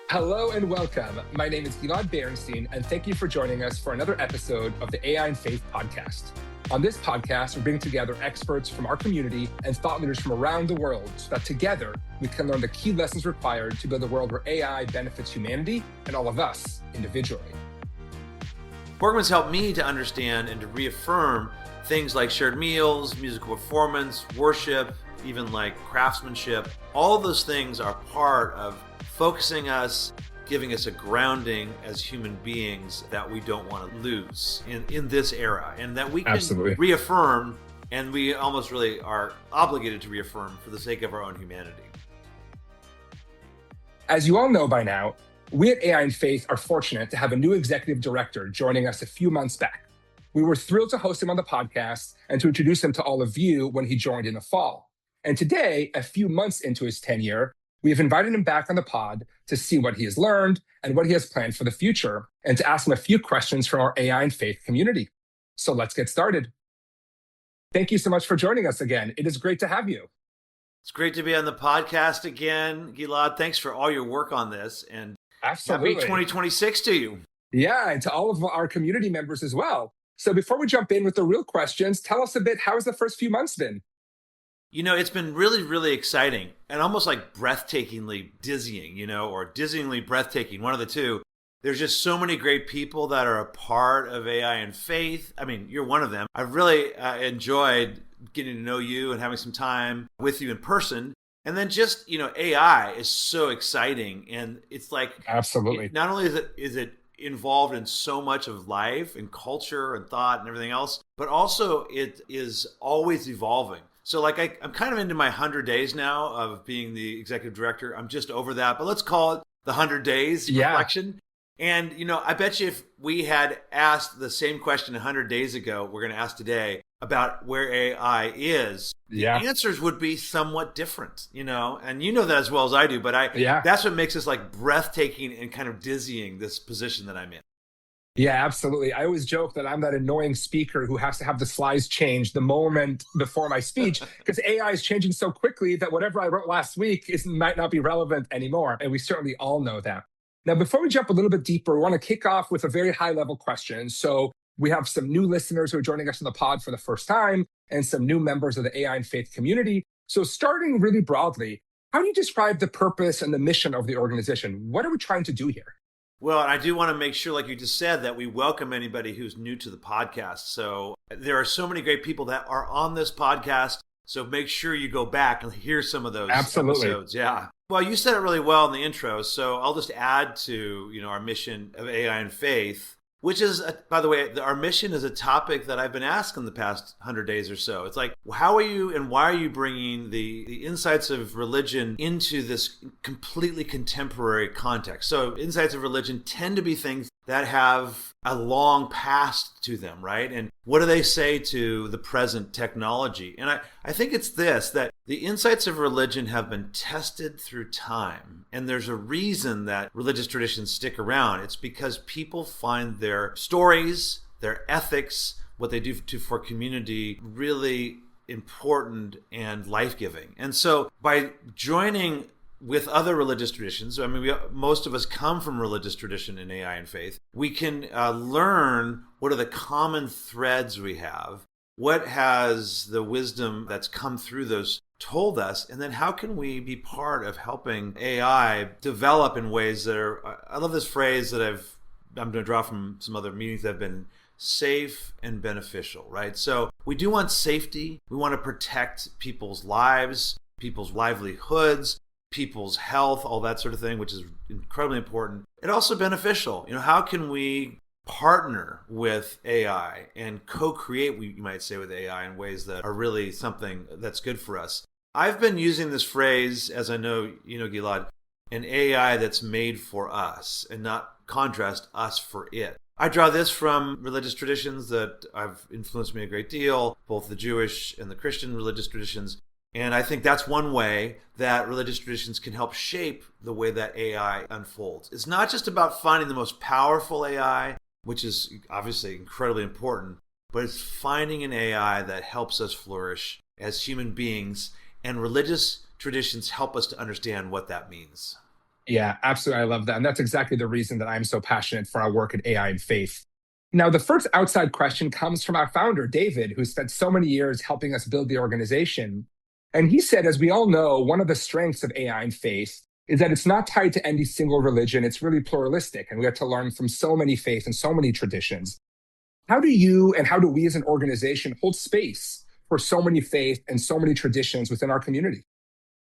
Hello and welcome. My name is Gilad Berenstein, and thank you for joining us for another episode of the AI and Faith podcast. On this podcast, we bring together experts from our community and thought leaders from around the world so that together we can learn the key lessons required to build a world where AI benefits humanity and all of us individually. Borgman's helped me to understand and to reaffirm things like shared meals, musical performance, worship, even like craftsmanship. All those things are part of focusing us, giving us a grounding as human beings that we don't want to lose in this era, and that we can reaffirm, and we almost really are obligated to reaffirm for the sake of our own humanity. As you all know by now, we at AI and Faith are fortunate to have a new executive director joining us a few months back. We were thrilled to host him on the podcast and to introduce him to all of you when he joined in the fall. And today, a few months into his tenure, we have invited him back on the pod to see what he has learned and what he has planned for the future, and to ask him a few questions from our AI and Faith community. So let's get started. Thank you so much for joining us again. It is great to have you. It's great to be on the podcast again, Gilad. Thanks for all your work on this, and absolutely. Happy 2026 to you. Yeah, and to all of our community members as well. So before we jump in with the real questions, tell us a bit, how has the first few months been? You know, it's been really, really exciting and almost like breathtakingly dizzying, or dizzyingly breathtaking, one of the two. There's just so many great people that are a part of AI and Faith. I mean, you're one of them. I've really enjoyed getting to know you and having some time with you in person. And then just, AI is so exciting. And it's like, absolutely. Not only is it involved in so much of life and culture and thought and everything else, but also it is always evolving. So like I'm kind of into my 100 days now of being the executive director. I'm just over that, but let's call it the 100 days reflection. And, I bet you if we had asked the same question 100 days ago, we're going to ask today about where AI is, the answers would be somewhat different, and you know that as well as I do, but that's what makes us like breathtaking and kind of dizzying, this position that I'm in. Yeah, absolutely. I always joke that I'm that annoying speaker who has to have the slides changed the moment before my speech because AI is changing so quickly that whatever I wrote last week might not be relevant anymore. And we certainly all know that. Now, before we jump a little bit deeper, we want to kick off with a very high-level question. So we have some new listeners who are joining us on the pod for the first time and some new members of the AI and Faith community. So starting really broadly, how do you describe the purpose and the mission of the organization? What are we trying to do here? Well, I do want to make sure, like you just said, that we welcome anybody who's new to the podcast. So there are so many great people that are on this podcast. So make sure you go back and hear some of those episodes. Yeah. Well, you said it really well in the intro. So I'll just add to, our mission of AI and Faith, which is, by the way, our mission is a topic that I've been asked in the past 100 days or so. It's like, how are you and why are you bringing the insights of religion into this completely contemporary context? So insights of religion tend to be things that have a long past to them, right? And what do they say to the present technology? And I think it's this, that the insights of religion have been tested through time. And there's a reason that religious traditions stick around. It's because people find their stories, their ethics, what they do for community really important and life-giving. And so by joining with other religious traditions, most of us come from religious tradition in AI and Faith, we can learn what are the common threads we have, what has the wisdom that's come through those told us, and then how can we be part of helping AI develop in ways that are, I love this phrase that I'm going to draw from some other meetings that have been safe and beneficial, right? So we do want safety. We want to protect people's lives, people's livelihoods, people's health, all that sort of thing, which is incredibly important. And also beneficial. How can we partner with AI and co-create, you might say, with AI in ways that are really something that's good for us? I've been using this phrase, as I know, Gilad, an AI that's made for us and not contrast us for it. I draw this from religious traditions that have influenced me a great deal, both the Jewish and the Christian religious traditions. And I think that's one way that religious traditions can help shape the way that AI unfolds. It's not just about finding the most powerful AI, which is obviously incredibly important, but it's finding an AI that helps us flourish as human beings, and religious traditions help us to understand what that means. Yeah, absolutely. I love that. And that's exactly the reason that I'm so passionate for our work at AI and faith. Now, the first outside question comes from our founder, David, who spent so many years helping us build the organization. And he said, as we all know, one of the strengths of AI and faith is that it's not tied to any single religion. It's really pluralistic. And we have to learn from so many faiths and so many traditions. How do you and how do we as an organization hold space for so many faiths and so many traditions within our community?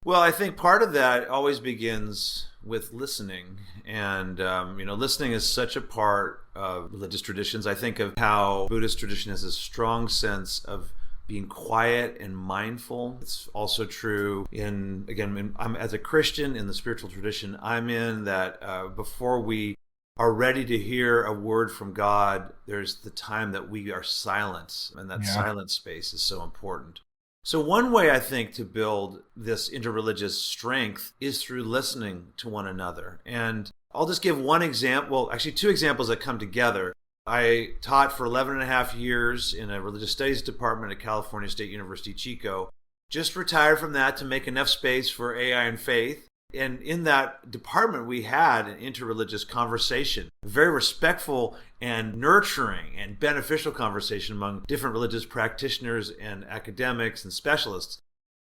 Well, I think part of that always begins with listening. And, listening is such a part of religious traditions. I think of how Buddhist tradition has a strong sense of being quiet and mindful. It's also true I'm as a Christian in the spiritual tradition I'm in, that before we are ready to hear a word from God, there's the time that we are silent, and that silent space is so important. So one way I think to build this interreligious strength is through listening to one another. And I'll just give one example, actually two examples that come together. I taught for 11 and a half years in a religious studies department at California State University, Chico. Just retired from that to make enough space for AI and faith. And in that department, we had an interreligious conversation, a very respectful and nurturing and beneficial conversation among different religious practitioners and academics and specialists.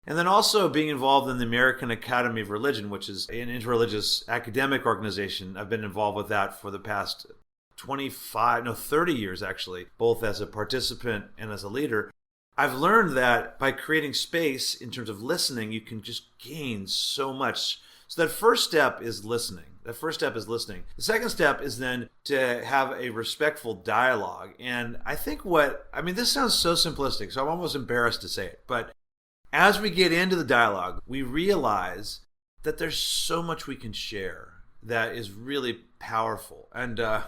And then also being involved in the American Academy of Religion, which is an interreligious academic organization. I've been involved with that for the past 30 years, actually, both as a participant and as a leader. I've learned that by creating space in terms of listening, you can just gain so much. So that first step is listening. The second step is then to have a respectful dialogue. And I think this sounds so simplistic, so I'm almost embarrassed to say it. But as we get into the dialogue, we realize that there's so much we can share that is really powerful. And I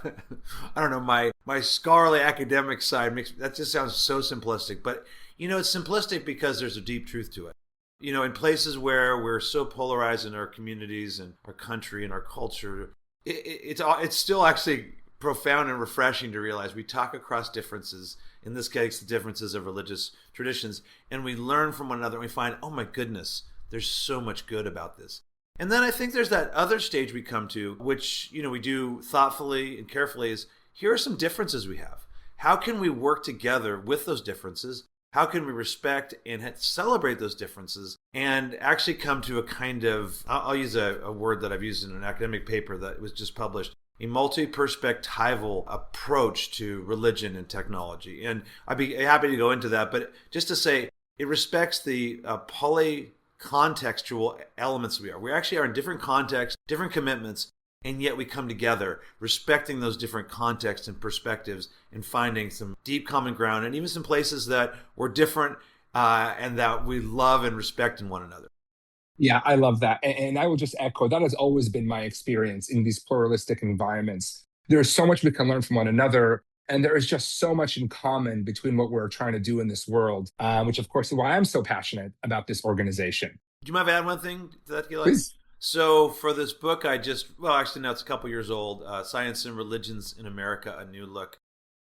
don't know, my scholarly academic side that just sounds so simplistic. But, it's simplistic because there's a deep truth to it. In places where we're so polarized in our communities and our country and our culture, it's still actually profound and refreshing to realize we talk across differences, in this case, the differences of religious traditions, and we learn from one another and we find, oh my goodness, there's so much good about this. And then I think there's that other stage we come to, which, we do thoughtfully and carefully, is here are some differences we have. How can we work together with those differences? How can we respect and celebrate those differences and actually come to a kind of, I'll use a word that I've used in an academic paper that was just published, a multi-perspectival approach to religion and technology. And I'd be happy to go into that, but just to say, it respects the polycontextual elements we are. We actually are in different contexts, different commitments, and yet we come together respecting those different contexts and perspectives and finding some deep common ground and even some places that we're different and that we love and respect in one another. Yeah, I love that. And I will just echo, that has always been my experience in these pluralistic environments. There's so much we can learn from one another. And there is just so much in common between what we're trying to do in this world, which of course is why I'm so passionate about this organization. Do you mind if I add one thing to that, Gilad? Please. So for this book, actually now it's a couple years old, Science and Religions in America, A New Look.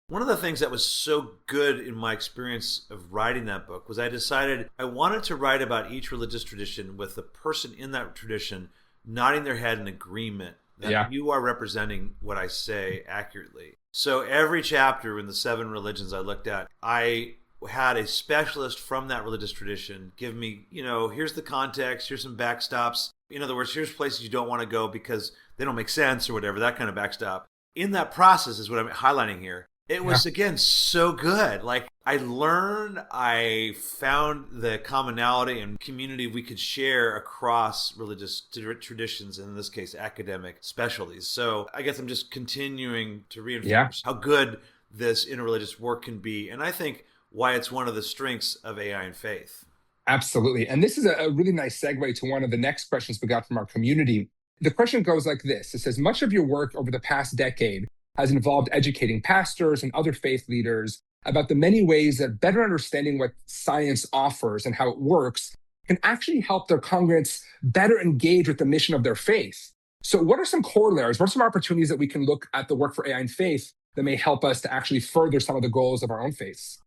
One of the things that was so good in my experience of writing that book was I decided I wanted to write about each religious tradition with the person in that tradition nodding their head in agreement that you are representing what I say accurately. So every chapter in the 7 religions I looked at, I had a specialist from that religious tradition give me, here's the context, here's some backstops. In other words, here's places you don't want to go because they don't make sense or whatever, that kind of backstop. In that process is what I'm highlighting here. It was, again, so good. Like, I learned, I found the commonality and community we could share across religious traditions, and in this case, academic specialties. So I guess I'm just continuing to reinforce how good this interreligious work can be. And I think why it's one of the strengths of AI and faith. Absolutely. And this is a really nice segue to one of the next questions we got from our community. The question goes like this. It says, much of your work over the past decade has involved educating pastors and other faith leaders about the many ways that better understanding what science offers and how it works can actually help their congregants better engage with the mission of their faith. So what are some corollaries? What are some opportunities that we can look at the work for AI and faith that may help us to actually further some of the goals of our own faiths?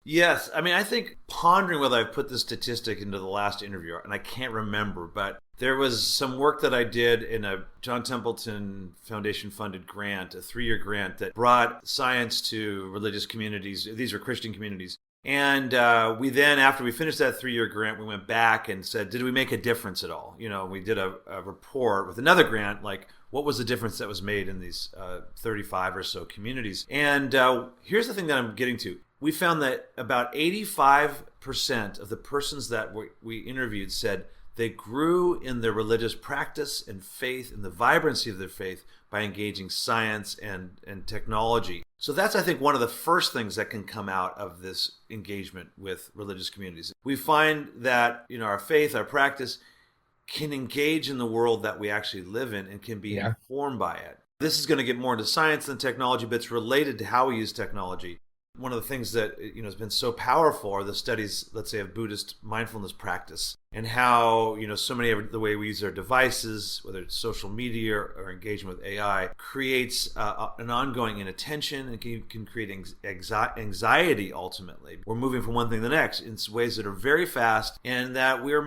Yes. I mean, I think pondering whether I put this statistic into the last interview, and I can't remember, but there was some work that I did in a John Templeton Foundation funded grant, a 3-year grant that brought science to religious communities. These are Christian communities. And we then, after we finished that 3-year grant, we went back and said, did we make a difference at all? You know, we did a report with another grant, like what was the difference that was made in these 35 or so communities? And here's the thing that I'm getting to. We found that about 85% of the persons that we interviewed said they grew in their religious practice and faith and the vibrancy of their faith by engaging science and technology. So that's, I think, one of the first things that can come out of this engagement with religious communities. We find that, you know, our faith, our practice can engage in the world that we actually live in and can be informed by it. This is going to get more into science than technology, but it's related to how we use technology. One of the things that, you know, has been so powerful are the studies, let's say, of Buddhist mindfulness practice, and how, you know, so many of the way we use our devices, whether it's social media or engagement with AI, creates an ongoing inattention and can create anxiety. Ultimately, we're moving from one thing to the next in ways that are very fast and that we're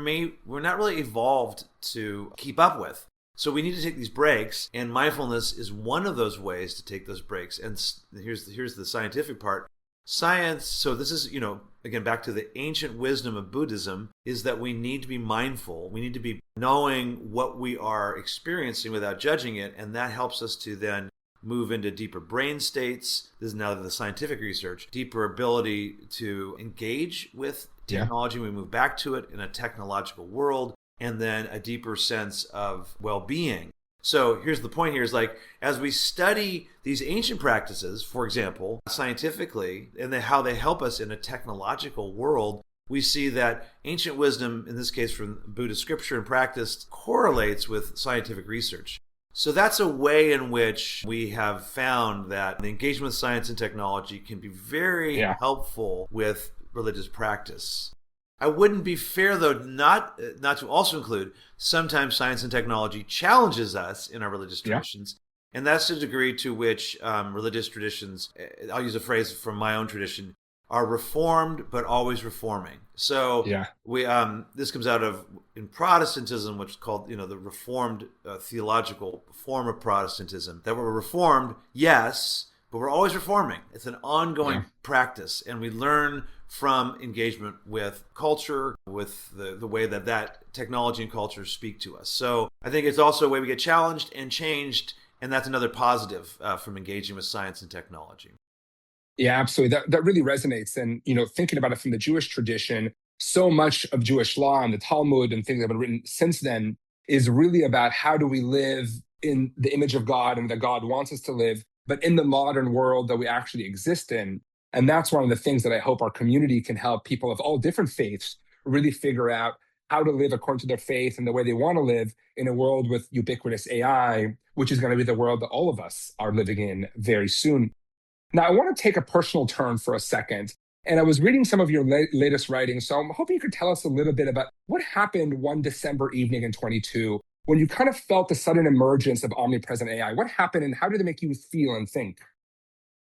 not really evolved to keep up with. So we need to take these breaks, and mindfulness is one of those ways to take those breaks. And here's the scientific part. Science, so this is, you know, again, back to the ancient wisdom of Buddhism, is that we need to be mindful. We need to be knowing what we are experiencing without judging it, and that helps us to then move into deeper brain states. This is now the scientific research, deeper ability to engage with technology. We move back to it in a technological world, and then a deeper sense of well-being. So here's the point here is, like, as we study these ancient practices, for example, scientifically, and how they help us in a technological world, we see that ancient wisdom, in this case from Buddhist scripture and practice, correlates with scientific research. So that's a way in which we have found that the engagement with science and technology can be very helpful with religious practice. I wouldn't be fair, though, not to also include sometimes science and technology challenges us in our religious traditions. And that's the degree to which religious traditions, I'll use a phrase from my own tradition, are reformed but always reforming. So we this comes out of, in Protestantism, which is called, you know, the Reformed theological form of Protestantism, that we're reformed, yes, but we're always reforming. It's an ongoing practice, and we learn from engagement with culture, with the way that technology and culture speak to us. So I think it's also a way we get challenged and changed, and that's another positive from engaging with science and technology. Yeah, absolutely. That really resonates. And, you know, thinking about it from the Jewish tradition, so much of Jewish law and the Talmud and things that have been written since then is really about how do we live in the image of God and that God wants us to live, but in the modern world that we actually exist in. And that's one of the things that I hope our community can help people of all different faiths really figure out how to live according to their faith and the way they want to live in a world with ubiquitous AI, which is going to be the world that all of us are living in very soon. Now, I want to take a personal turn for a second. And I was reading some of your latest writings, so I'm hoping you could tell us a little bit about what happened one December evening in 22 when you kind of felt the sudden emergence of omnipresent AI. What happened and how did it make you feel and think?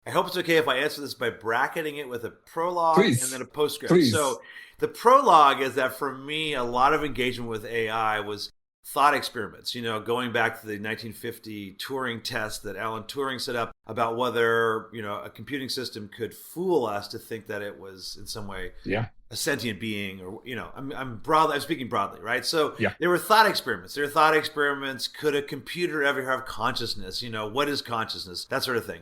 I hope it's okay if I answer this by bracketing it with a prologue and then a postscript. Please. So the prologue is that for me, a lot of engagement with AI was thought experiments, you know, going back to the 1950 Turing test that Alan Turing set up about whether, you know, a computing system could fool us to think that it was in some way a sentient being, or, you know, I'm speaking broadly, right? So there were thought experiments. Could a computer ever have consciousness? You know, what is consciousness? That sort of thing.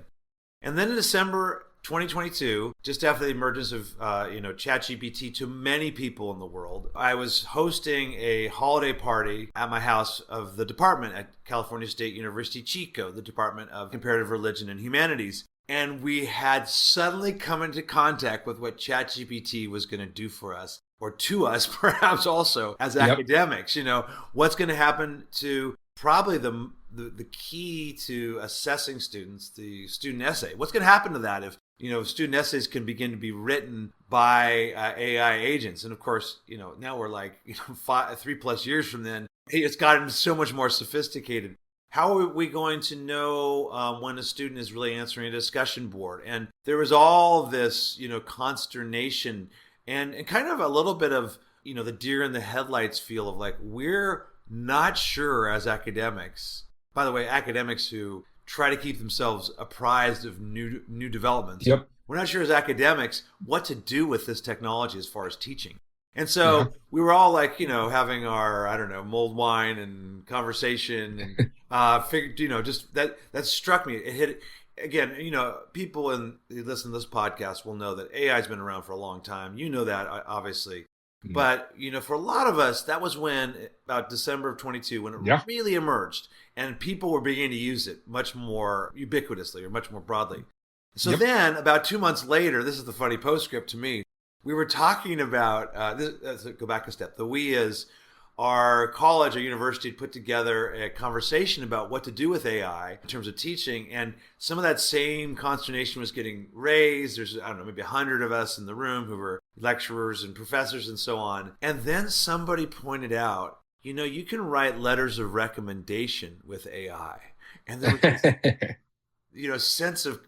And then in December 2022, just after the emergence of ChatGPT to many people in the world, I was hosting a holiday party at my house of the department at California State University Chico, the Department of Comparative Religion and Humanities. And we had suddenly come into contact with what ChatGPT was going to do for us, or to us perhaps also as academics. You know, what's going to happen to probably the key to assessing students, the student essay. What's going to happen to that if, you know, student essays can begin to be written by AI agents? And of course, you know, now we're like, you know, 3+ years from then, it's gotten so much more sophisticated. How are we going to know when a student is really answering a discussion board? And there was all this, consternation and kind of a little bit of, the deer in the headlights feel of like, we're not sure as academics. By the way, academics who try to keep themselves apprised of new developments. Yep. We're not sure as academics what to do with this technology as far as teaching. And so we were all like, having our, I don't know, mulled wine and conversation and figured, just that struck me. It hit again, people who listen to this podcast will know that AI has been around for a long time. You know that, obviously. Mm-hmm. But, for a lot of us, that was when, about December of 22, when it really emerged and people were beginning to use it much more ubiquitously or much more broadly. So then about 2 months later, this is the funny postscript to me, we were talking about, let's go back a step. The we is our college or university had put together a conversation about what to do with AI in terms of teaching. And some of that same consternation was getting raised. There's, I don't know, maybe 100 of us in the room who were lecturers and professors and so on. And then somebody pointed out, you can write letters of recommendation with AI. And there was this, sense of,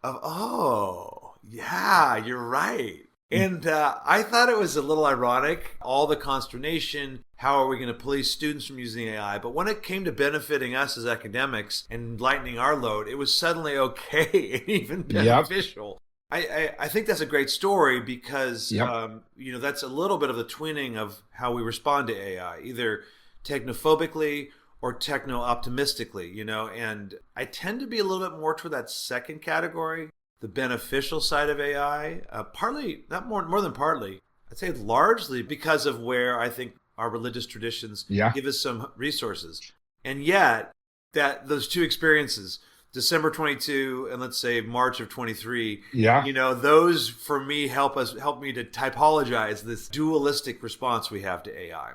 oh, yeah, you're right. And I thought it was a little ironic, all the consternation, how are we going to police students from using AI? But when it came to benefiting us as academics and lightening our load, it was suddenly okay and even beneficial. I think that's a great story because, that's a little bit of the twinning of how we respond to AI, either technophobically or techno-optimistically, and I tend to be a little bit more toward that second category. The beneficial side of AI, partly, not more than partly, I'd say largely because of where I think our religious traditions give us some resources. And yet, those two experiences, December 22 and let's say March of 23, those for me help me to typologize this dualistic response we have to AI.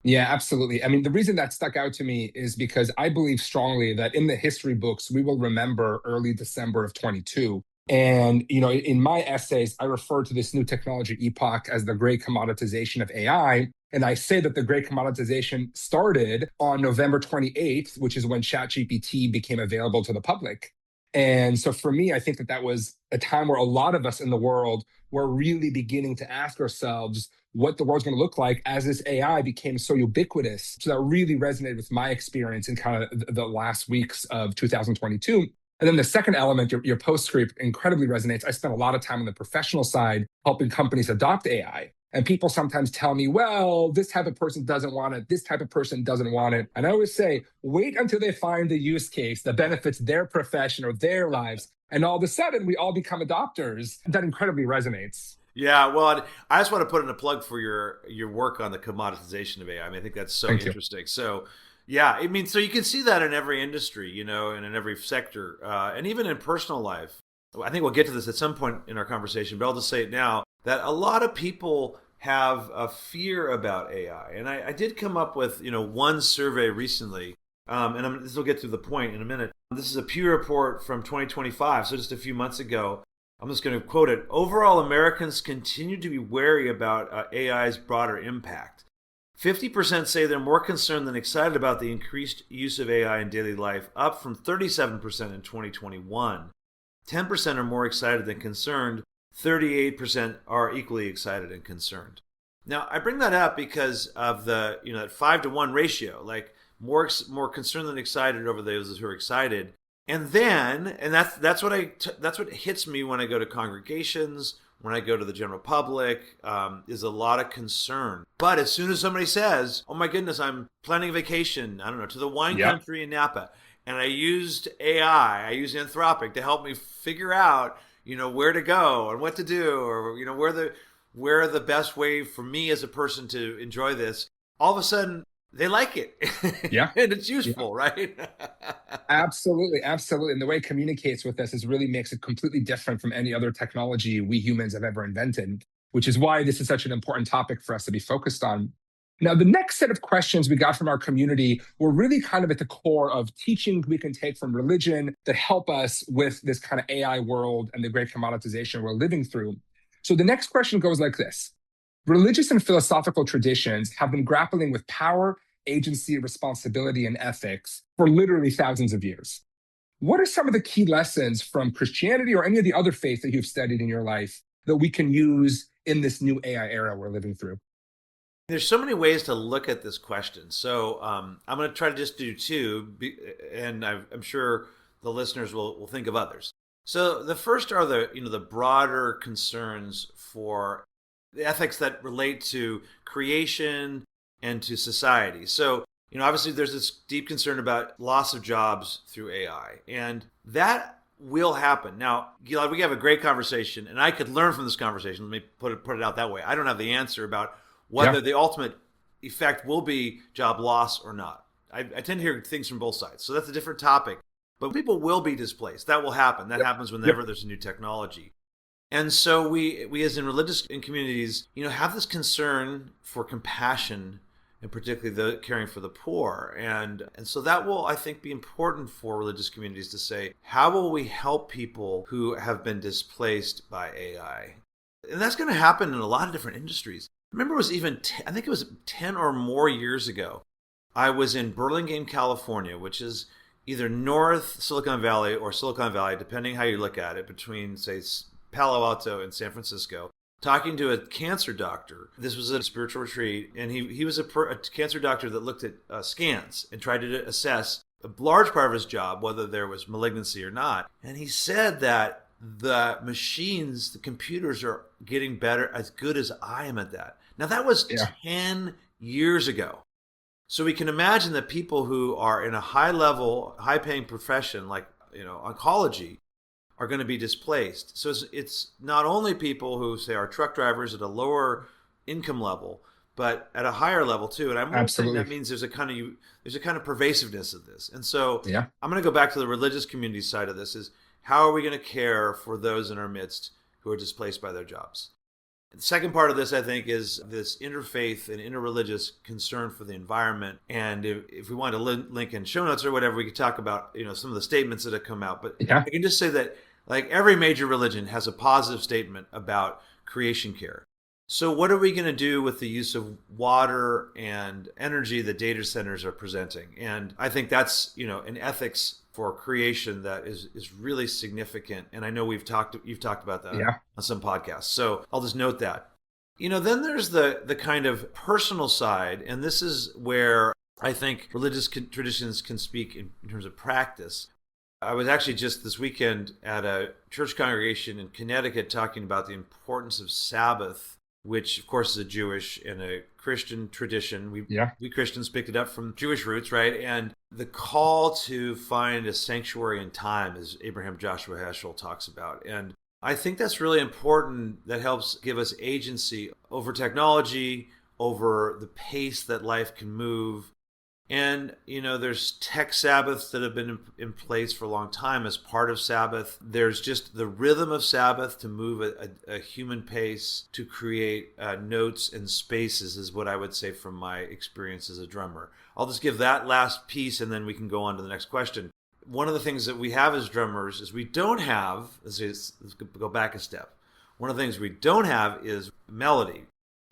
Yeah, absolutely. I mean, the reason that stuck out to me is because I believe strongly that in the history books, we will remember early December of 22. And, in my essays, I refer to this new technology epoch as the great commoditization of AI. And I say that the great commoditization started on November 28th, which is when ChatGPT became available to the public. And so for me, I think that was a time where a lot of us in the world were really beginning to ask ourselves what the world's going to look like as this AI became so ubiquitous. So that really resonated with my experience in kind of the last weeks of 2022. And then the second element, your postscript incredibly resonates. I spent a lot of time on the professional side helping companies adopt AI. And people sometimes tell me, well, this type of person doesn't want it. This type of person doesn't want it. And I always say, wait until they find the use case that benefits their profession or their lives. And all of a sudden, we all become adopters. That incredibly resonates. Yeah, well, I just want to put in a plug for your work on the commoditization of AI. I mean, I think that's so interesting. So, yeah, I mean, so you can see that in every industry, and in every sector, and even in personal life. I think we'll get to this at some point in our conversation, but I'll just say it now, that a lot of people have a fear about AI. And I did come up with, one survey recently, and this will get to the point in a minute. This is a Pew report from 2025, so just a few months ago. I'm just going to quote it. Overall, Americans continue to be wary about AI's broader impact. 50% say they're more concerned than excited about the increased use of AI in daily life, up from 37% in 2021. 10% are more excited than concerned. 38% are equally excited and concerned. Now, I bring that up because of the, that 5-to-1 ratio, like more concerned than excited over those who are excited. And then, that's what hits me when I go to congregations, when I go to the general public, is a lot of concern. But as soon as somebody says, oh my goodness, I'm planning a vacation, I don't know, to the wine country in Napa, and I used AI, I used Anthropic to help me figure out, where to go and what to do, or, where the best way for me as a person to enjoy this, all of a sudden, they like it. Yeah. And it's useful, right? Absolutely. Absolutely. And the way it communicates with us really makes it completely different from any other technology we humans have ever invented, which is why this is such an important topic for us to be focused on. Now, the next set of questions we got from our community were really kind of at the core of teachings we can take from religion that help us with this kind of AI world and the great commoditization we're living through. So the next question goes like this. Religious and philosophical traditions have been grappling with power agency, responsibility, and ethics for literally thousands of years. What are some of the key lessons from Christianity or any of the other faiths that you've studied in your life that we can use in this new AI era we're living through? There's so many ways to look at this question. So I'm going to try to just do two, and I'm sure the listeners will think of others. So the first are the broader concerns for the ethics that relate to creation and to society. So obviously there's this deep concern about loss of jobs through AI, and that will happen. Now, Gilad, we have a great conversation, and I could learn from this conversation. Let me put it out that way. I don't have the answer about whether the ultimate effect will be job loss or not. I tend to hear things from both sides. So that's a different topic. But people will be displaced. That will happen. That happens whenever there's a new technology. And so we as in religious communities, have this concern for compassion, and particularly the caring for the poor. And so that will, I think, be important for religious communities to say, how will we help people who have been displaced by AI? And that's going to happen in a lot of different industries. Remember, it was I think it was 10 or more years ago. I was in Burlingame, California, which is either North Silicon Valley or Silicon Valley, depending how you look at it, between, say, Palo Alto and San Francisco, talking to a cancer doctor. This was a spiritual retreat, and he was a cancer doctor that looked at scans and tried to assess a large part of his job, whether there was malignancy or not. And he said that the machines, the computers are getting better, as good as I am at that. Now, that was 10 years ago. So we can imagine that people who are in a high-level, high-paying profession like oncology are going to be displaced. So it's not only people who, say, are truck drivers at a lower income level, but at a higher level too. And I'm saying that means there's a kind of pervasiveness of this. And so I'm going to go back to the religious community side of this: is how are we going to care for those in our midst who are displaced by their jobs? The second part of this, I think, is this interfaith and interreligious concern for the environment. And if we want to link in show notes or whatever, we could talk about some of the statements that have come out. But I can just say that every major religion has a positive statement about creation care. So what are we going to do with the use of water and energy that data centers are presenting? And I think that's an ethics for creation that is really significant. And I know you've talked about that on some podcasts. So I'll just note that. Then there's the kind of personal side, and this is where I think religious traditions can speak in terms of practice. I was actually just this weekend at a church congregation in Connecticut talking about the importance of Sabbath, which of course is a Jewish and a Christian tradition. We Christians picked it up from Jewish roots, right? And the call to find a sanctuary in time, as Abraham Joshua Heschel talks about. And I think that's really important. That helps give us agency over technology, over the pace that life can move. And, there's tech Sabbaths that have been in place for a long time as part of Sabbath. There's just the rhythm of Sabbath to move at a human pace, to create notes and spaces, is what I would say from my experience as a drummer. I'll just give that last piece, and then we can go on to the next question. One of the things that we have as drummers is we don't have, let's go back a step. One of the things we don't have is melody.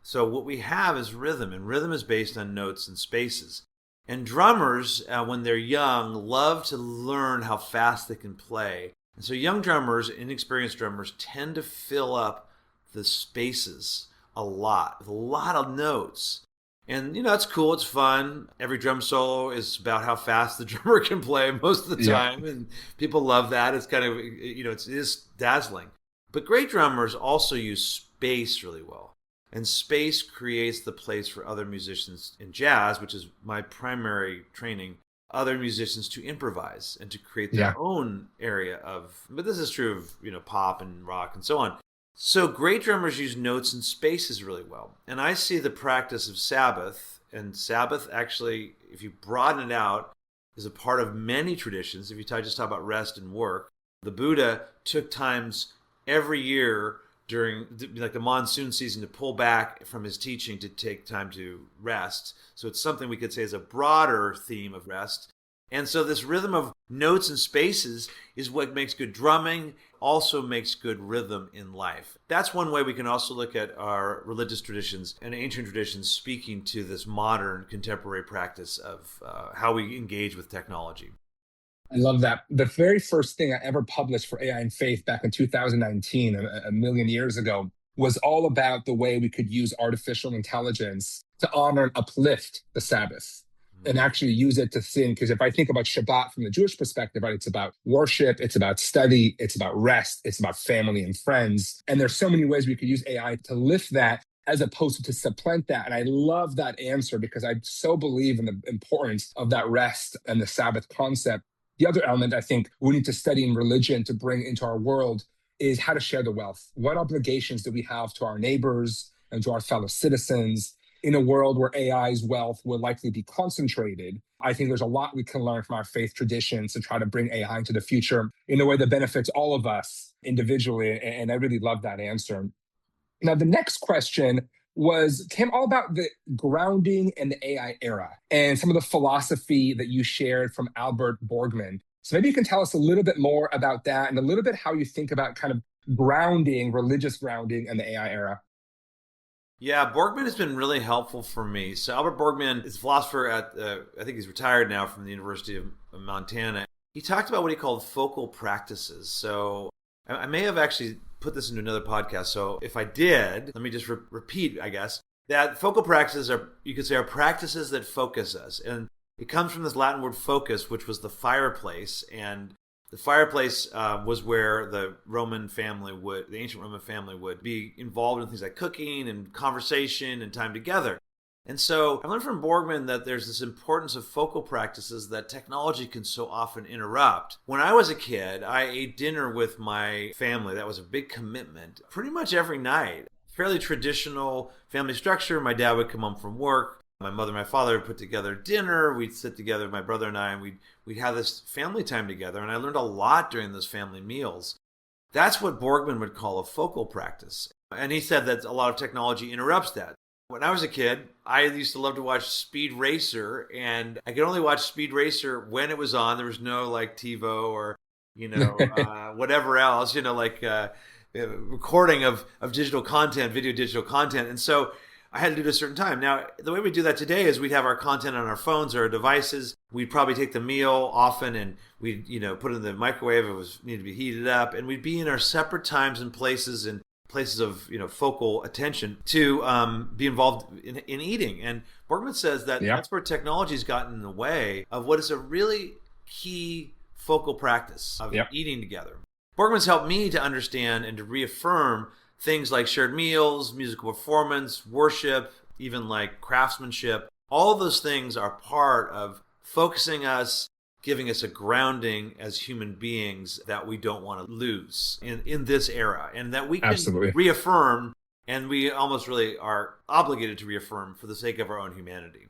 So what we have is rhythm, and rhythm is based on notes and spaces. And drummers, when they're young, love to learn how fast they can play. And so young drummers, inexperienced drummers, tend to fill up the spaces a lot, with a lot of notes. And, it's cool, it's fun. Every drum solo is about how fast the drummer can play most of the time. And people love that. It's kind of, it is dazzling. But great drummers also use space really well. And space creates the place for other musicians in jazz, which is my primary training, other musicians to improvise and to create their own area of, but this is true of, pop and rock and so on. So great drummers use notes and spaces really well. And I see the practice of Sabbath, and Sabbath actually, if you broaden it out, is a part of many traditions. If you just talk about rest and work, the Buddha took times every year during the monsoon season to pull back from his teaching to take time to rest. So it's something we could say is a broader theme of rest. And so this rhythm of notes and spaces is what makes good drumming, also makes good rhythm in life. That's one way we can also look at our religious traditions and ancient traditions speaking to this modern contemporary practice of how we engage with technology. I love that. The very first thing I ever published for AI and Faith back in 2019, a million years ago, was all about the way we could use artificial intelligence to honor and uplift the Sabbath and actually use it to sing. Because if I think about Shabbat from the Jewish perspective, right, it's about worship, it's about study, it's about rest, it's about family and friends. And there's so many ways we could use AI to lift that as opposed to supplant that. And I love that answer because I so believe in the importance of that rest and the Sabbath concept. The other element I think we need to study in religion to bring into our world is how to share the wealth. What obligations do we have to our neighbors and to our fellow citizens in a world where AI's wealth will likely be concentrated? I think there's a lot we can learn from our faith traditions to try to bring AI into the future in a way that benefits all of us individually. And I really love that answer. Now, the next question came all about the grounding in the AI era and some of the philosophy that you shared from Albert Borgman. So maybe you can tell us a little bit more about that and a little bit how you think about kind of grounding, religious grounding in the AI era. Yeah, Borgman has been really helpful for me. So Albert Borgman is a philosopher at, I think he's retired now from the University of Montana. He talked about what he called focal practices. So I may have actually put this into another podcast. So if I did, let me just repeat, I guess, that focal practices are, you could say, are practices that focus us. And it comes from this Latin word focus, which was the fireplace. And the fireplace was where the ancient Roman family would be involved in things like cooking and conversation and time together. And so I learned from Borgman that there's this importance of focal practices that technology can so often interrupt. When I was a kid, I ate dinner with my family. That was a big commitment pretty much every night. Fairly traditional family structure. My dad would come home from work. My mother and my father would put together dinner. We'd sit together, my brother and I, and we'd have this family time together. And I learned a lot during those family meals. That's what Borgman would call a focal practice. And he said that a lot of technology interrupts that. When I was a kid, I used to love to watch Speed Racer, and I could only watch Speed Racer when it was on. There was no like TiVo or, whatever else, recording of digital content, video digital content. And so I had to do it at a certain time. Now, the way we do that today is we'd have our content on our phones or our devices. We'd probably take the meal often and we'd, put it in the microwave. It needed to be heated up, and we'd be in our separate times and places of focal attention to be involved in eating. And Borgman says that that's where technology's gotten in the way of what is a really key focal practice of eating together. Borgman's helped me to understand and to reaffirm things like shared meals, musical performance, worship, even like craftsmanship. All those things are part of focusing us, giving us a grounding as human beings that we don't want to lose in this era, and that we can reaffirm, and we almost really are obligated to reaffirm for the sake of our own humanity.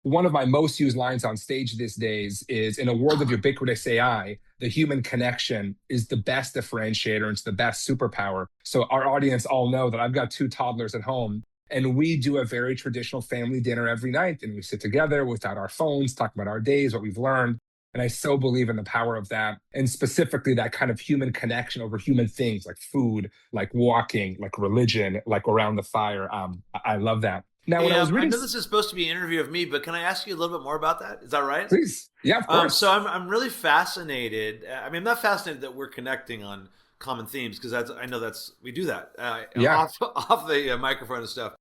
One of my most used lines on stage these days is, in a world of ubiquitous AI, the human connection is the best differentiator and it's the best superpower. So our audience all know that I've got 2 toddlers at home, and we do a very traditional family dinner every night, and we sit together without our phones, talk about our days, what we've learned. And I so believe in the power of that, and specifically that kind of human connection over human things like food, like walking, like religion, like around the fire. I love that. Now, when I was reading, I know this is supposed to be an interview of me, but can I ask you a little bit more about that? Is that right? Please. Yeah, of course. So I'm really fascinated. I'm not fascinated that we're connecting on common themes, because I know we do that off the microphone and stuff.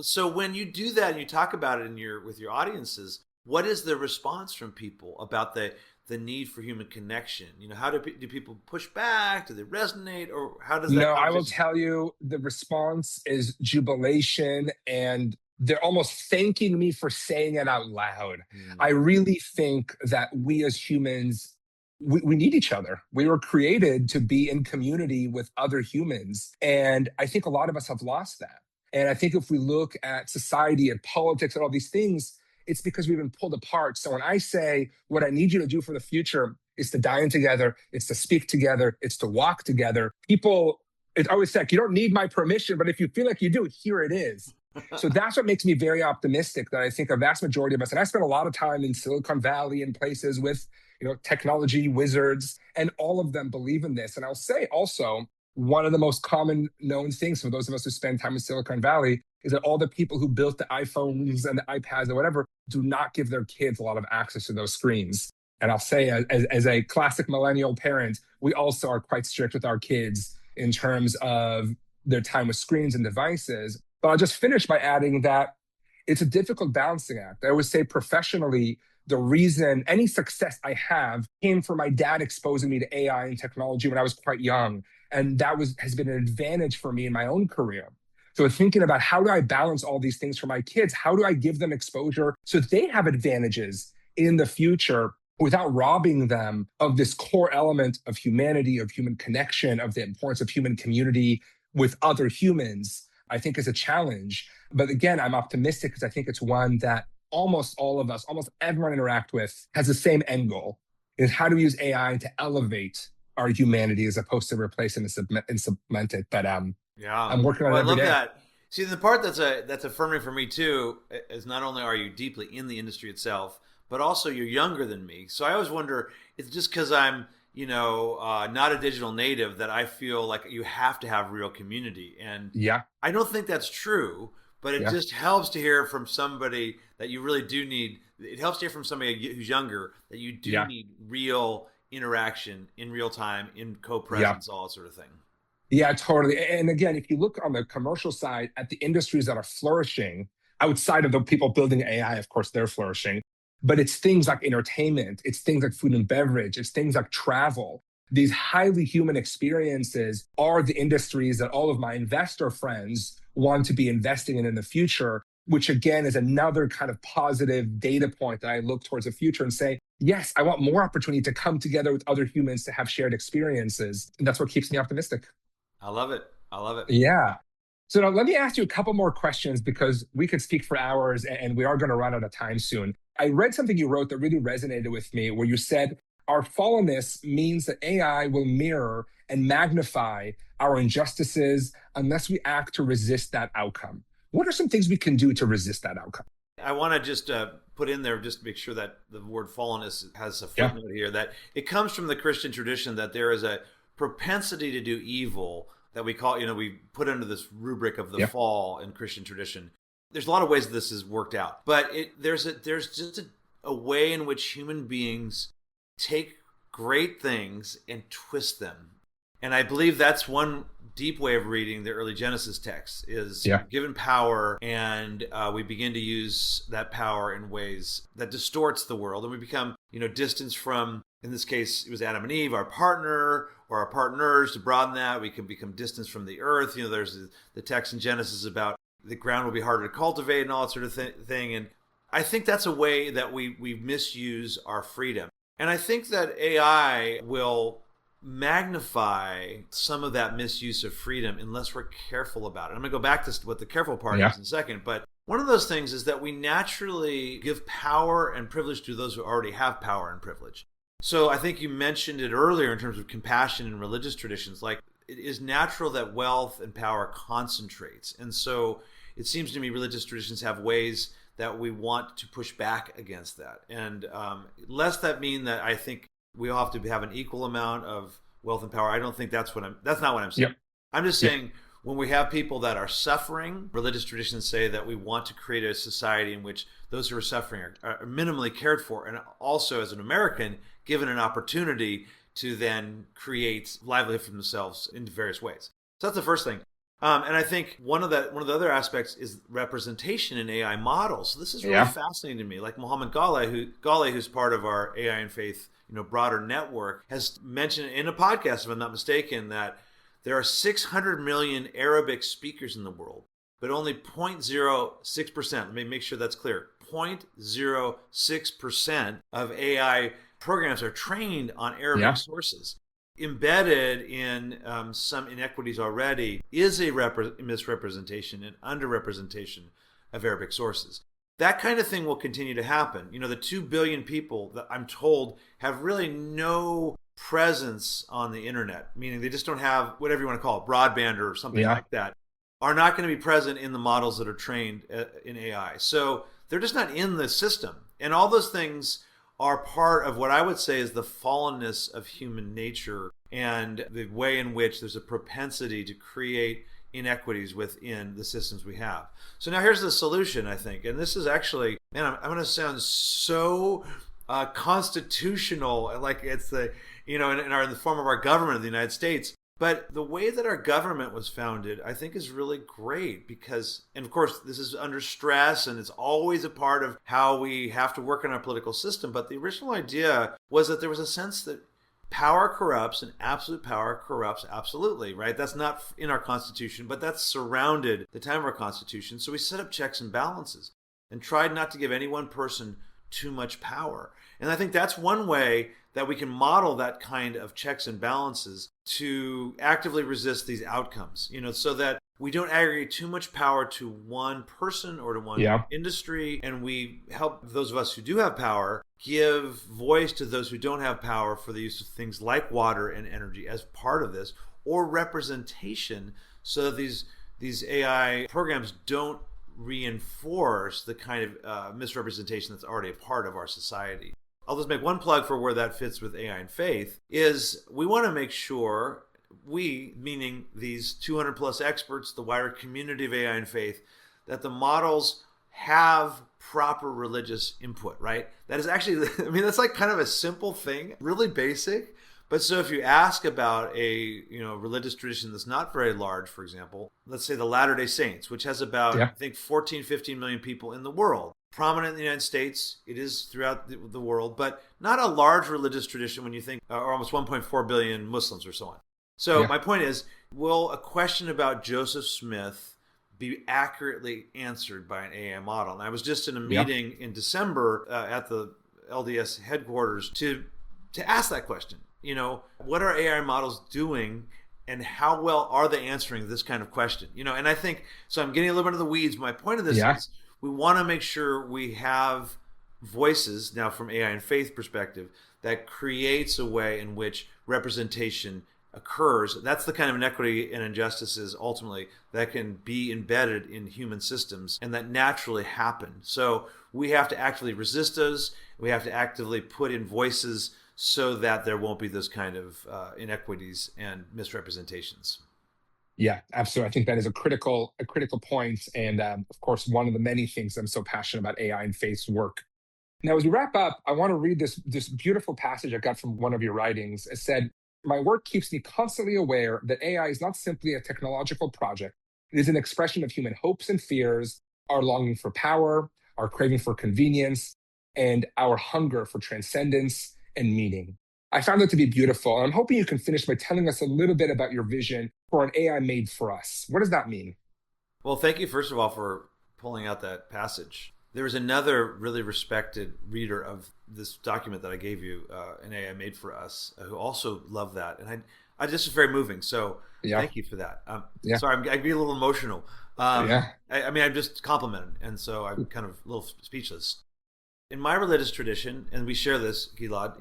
So when you do that and you talk about it with your audiences, what is the response from people about the need for human connection? How do people push back? Do they resonate, or how does that? No, I will tell you, the response is jubilation, and they're almost thanking me for saying it out loud. I really think that we as humans, we need each other. We were created to be in community with other humans. And I think a lot of us have lost that. And I think if we look at society and politics and all these things, it's because we've been pulled apart. So when I say what I need you to do for the future is to dine together, it's to speak together, it's to walk together, people, it's always like, you don't need my permission, but if you feel like you do, here it is. So that's what makes me very optimistic that I think a vast majority of us, and I spent a lot of time in Silicon Valley and places with, technology wizards, and all of them believe in this. And I'll say also, one of the most common known things for those of us who spend time in Silicon Valley is that all the people who built the iPhones and the iPads or whatever do not give their kids a lot of access to those screens. And I'll say, as a classic millennial parent, we also are quite strict with our kids in terms of their time with screens and devices. But I'll just finish by adding that it's a difficult balancing act. I always say professionally, the reason any success I have came from my dad exposing me to AI and technology when I was quite young. And that has been an advantage for me in my own career. So thinking about how do I balance all these things for my kids? How do I give them exposure so that they have advantages in the future without robbing them of this core element of humanity, of human connection, of the importance of human community with other humans, I think is a challenge. But again, I'm optimistic because I think it's one that almost all of us, almost everyone I interact with has the same end goal, is how do we use AI to elevate our humanity as opposed to replace and supplant it. But yeah, I'm working on it I every love day. that. See, the part that's affirming for me too is not only are you deeply in the industry itself, but also you're younger than me. So I always wonder, it's just because I'm, not a digital native that I feel like you have to have real community. And Yeah, I don't think that's true, but it yeah, just helps to hear from somebody that you really do need. It helps to hear from somebody who's younger that you do yeah, need real interaction in real time, in yeah. co-presence, all that sort of thing. Yeah, totally. And again, if you look on the commercial side at the industries that are flourishing, outside of the people building AI, of course, they're flourishing. But it's things like entertainment, it's things like food and beverage, it's things like travel. These highly human experiences are the industries that all of my investor friends want to be investing in the future, which again is another kind of positive data point that I look towards the future and say, yes, I want more opportunity to come together with other humans to have shared experiences. And that's what keeps me optimistic. I love it. I love it. Yeah. So now let me ask you a couple more questions because we could speak for hours and we are going to run out of time soon. I read something you wrote that really resonated with me where you said, our fallenness means that AI will mirror and magnify our injustices unless we act to resist that outcome. What are some things we can do to resist that outcome? I want to just put in there just to make sure that the word fallenness has a Yeah. footnote here, that it comes from the Christian tradition that there is a propensity to do evil that we call, we put under this rubric of the Yeah. fall in Christian tradition. There's a lot of ways this is worked out, but there's just a way in which human beings take great things and twist them. And I believe that's one deep way of reading the early Genesis text is Yeah. given power, and we begin to use that power in ways that distorts the world, and we become, distanced from, in this case, it was Adam and Eve, our partner or our partners. To broaden that, we can become distanced from the earth. There's the text in Genesis about the ground will be harder to cultivate and all that sort of thing. And I think that's a way that we misuse our freedom. And I think that AI will magnify some of that misuse of freedom unless we're careful about it. I'm going to go back to what the careful part is in a second. But one of those things is that we naturally give power and privilege to those who already have power and privilege. So I think you mentioned it earlier in terms of compassion in religious traditions. Like, it is natural that wealth and power concentrates. And so it seems to me religious traditions have ways that we want to push back against that. And lest that mean that I think we all have to have an equal amount of wealth and power. I don't think that's not what I'm saying. Yep. I'm just saying when we have people that are suffering, religious traditions say that we want to create a society in which those who are suffering are minimally cared for. And also as an American, given an opportunity to then create livelihood for themselves in various ways. So that's the first thing. And I think one of the other aspects is representation in AI models. So this is really fascinating to me. Like Mohammed Galeh, who's part of our AI and Faith, broader network, has mentioned in a podcast, if I'm not mistaken, that there are 600 million Arabic speakers in the world, but only 0.06%. Let me make sure that's clear. 0.06% of AI programs are trained on Arabic sources. Embedded in some inequities already is a misrepresentation and underrepresentation of Arabic sources. That kind of thing will continue to happen. The 2 billion people that I'm told have really no presence on the internet, meaning they just don't have whatever you want to call it, broadband or something like that, are not going to be present in the models that are trained in AI. So they're just not in the system. And all those things are part of what I would say is the fallenness of human nature and the way in which there's a propensity to create inequities within the systems we have. So now here's the solution, I think. And this is actually, man, I'm going to sound so constitutional, like it's the, in the form of our government of the United States. But the way that our government was founded, I think, is really great because, and of course, this is under stress and it's always a part of how we have to work in our political system. But the original idea was that there was a sense that power corrupts and absolute power corrupts absolutely, right? That's not in our Constitution, but that's surrounded the time of our Constitution. So we set up checks and balances and tried not to give any one person too much power. And I think that's one way that we can model that kind of checks and balances to actively resist these outcomes, so that we don't aggregate too much power to one person or to one industry. And we help those of us who do have power give voice to those who don't have power for the use of things like water and energy as part of this, or representation, so that these AI programs don't reinforce the kind of misrepresentation that's already a part of our society. I'll just make one plug for where that fits with AI and faith, is we want to make sure we, meaning these 200 plus experts, the wider community of AI and faith, that the models have proper religious input, right? That is actually, that's like kind of a simple thing, really basic. But so if you ask about a religious tradition that's not very large, for example, let's say the Latter-day Saints, which has about, I think, 14, 15 million people in the world. Prominent in the United States, it is throughout the world, but not a large religious tradition when you think, or almost 1.4 billion Muslims or so on. So my point is, will a question about Joseph Smith be accurately answered by an AI model? And I was just in a meeting in December at the LDS headquarters to ask that question. What are AI models doing and how well are they answering this kind of question? And I think, so I'm getting a little bit of the weeds. My point of this is we want to make sure we have voices now from AI and faith perspective that creates a way in which representation occurs. That's the kind of inequity and injustices ultimately that can be embedded in human systems and that naturally happen. So we have to actively resist those. We have to actively put in voices so that there won't be those kind of inequities and misrepresentations. Yeah, absolutely. I think that is a critical point. And of course, one of the many things I'm so passionate about AI and faith's work. Now, as we wrap up, I want to read this beautiful passage I got from one of your writings. It said, "My work keeps me constantly aware that AI is not simply a technological project. It is an expression of human hopes and fears, our longing for power, our craving for convenience, and our hunger for transcendence and meaning." I found it to be beautiful. And I'm hoping you can finish by telling us a little bit about your vision for an AI made for us. What does that mean? Well, thank you, first of all, for pulling out that passage. There was another really respected reader of this document that I gave you, an AI made for us, who also loved that. And I just was very moving. So thank you for that. Sorry, I get a little emotional. I'm just complimented. And so I'm kind of a little speechless. In my religious tradition, and we share this, Gilad,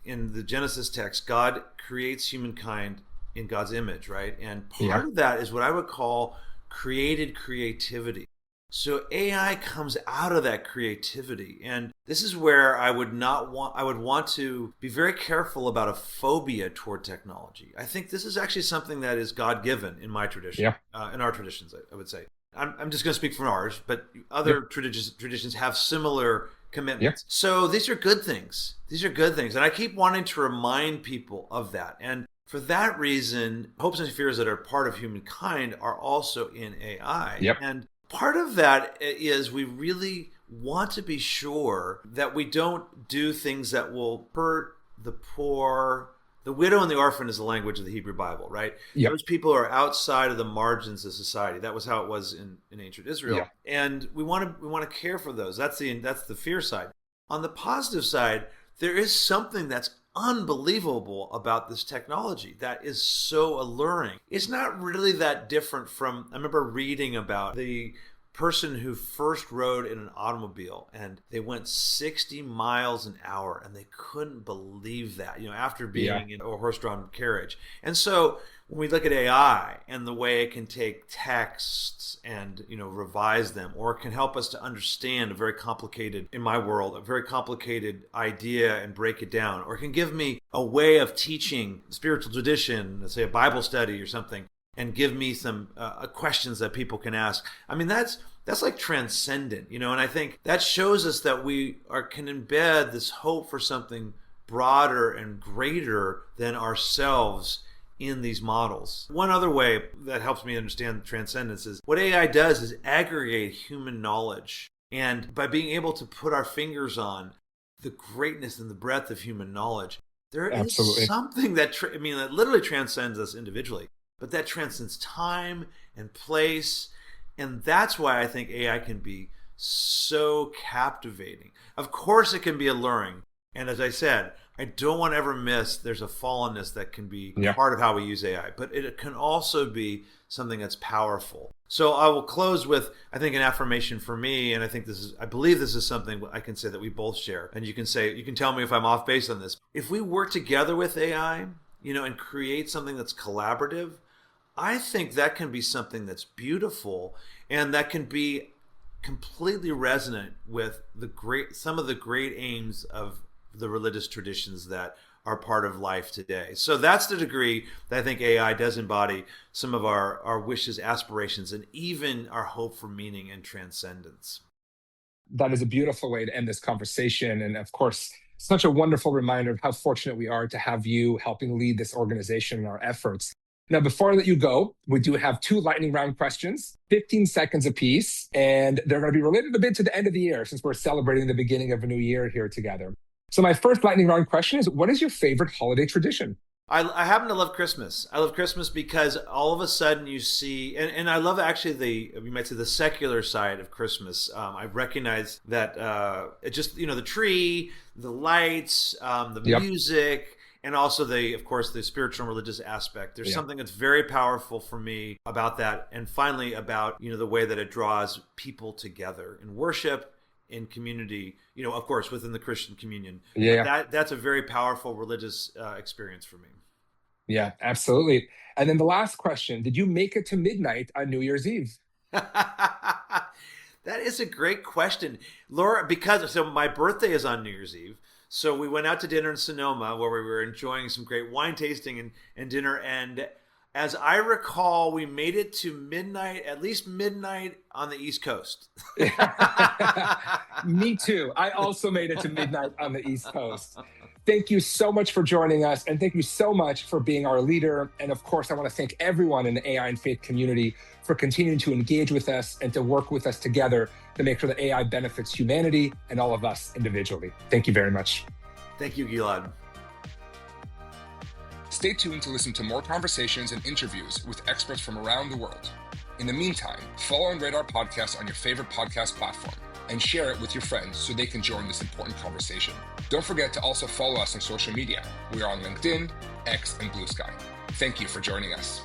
in the Genesis text, God creates humankind in God's image, right? And part of that is what I would call created creativity. So AI comes out of that creativity. And this is where I would want to be very careful about a phobia toward technology. I think this is actually something that is God-given in my tradition, in our traditions, I would say. I'm just going to speak from ours, but other traditions have similar commitments. So these are good things. And I keep wanting to remind people of that. And for that reason, hopes and fears that are part of humankind are also in AI. And part of that is we really want to be sure that we don't do things that will hurt the poor. The widow and the orphan is the language of the Hebrew Bible, right? Those people are outside of the margins of society. That was how it was in ancient Israel. And we want to care for those. That's the fear side. On the positive side, there is something that's unbelievable about this technology that is so alluring. It's not really that different from, I remember reading about the person who first rode in an automobile and they went 60 miles an hour and they couldn't believe that, after being in a horse-drawn carriage. And so when we look at AI and the way it can take texts and, revise them, or it can help us to understand a very complicated, in my world, a very complicated idea and break it down, or it can give me a way of teaching spiritual tradition, let's say a Bible study or something, and give me some questions that people can ask. I mean, that's like transcendent, and I think that shows us that we can embed this hope for something broader and greater than ourselves in these models. One other way that helps me understand transcendence is what AI does is aggregate human knowledge. And by being able to put our fingers on the greatness and the breadth of human knowledge, there is something that that literally transcends us individually, but that transcends time and place. And that's why I think AI can be so captivating. Of course, it can be alluring. And as I said, I don't want to ever miss there's a fallenness that can be part of how we use AI, but it can also be something that's powerful. So I will close with, I think, an affirmation for me, and I believe this is something I can say that we both share. And you can tell me if I'm off base on this. If we work together with AI, and create something that's collaborative, I think that can be something that's beautiful and that can be completely resonant with some of the great aims of the religious traditions that are part of life today. So that's the degree that I think AI does embody some of our wishes, aspirations, and even our hope for meaning and transcendence. That is a beautiful way to end this conversation. And of course, such a wonderful reminder of how fortunate we are to have you helping lead this organization and our efforts. Now, before I let you go, we do have 2 lightning round questions, 15 seconds apiece, and they're going to be related a bit to the end of the year since we're celebrating the beginning of a new year here together. So my first lightning round question is, what is your favorite holiday tradition? I happen to love Christmas. I love Christmas because all of a sudden you see, and I love actually you might say the secular side of Christmas. I recognize that it just, the tree, the lights, the music, and also of course, the spiritual and religious aspect. There's something that's very powerful for me about that. And finally about, the way that it draws people together in worship, in community, of course, within the Christian communion. That's a very powerful religious experience for me. Yeah, absolutely. And then the last question, did you make it to midnight on New Year's Eve? That is a great question, Laura, because my birthday is on New Year's Eve. So we went out to dinner in Sonoma where we were enjoying some great wine tasting and dinner. And as I recall, we made it to midnight, at least midnight on the East Coast. Me too. I also made it to midnight on the East Coast. Thank you so much for joining us. And thank you so much for being our leader. And of course, I want to thank everyone in the AI and faith community for continuing to engage with us and to work with us together to make sure that AI benefits humanity and all of us individually. Thank you very much. Thank you, Gilad. Stay tuned to listen to more conversations and interviews with experts from around the world. In the meantime, follow and rate our podcast on your favorite podcast platform and share it with your friends so they can join this important conversation. Don't forget to also follow us on social media. We are on LinkedIn, X, and Blue Sky. Thank you for joining us.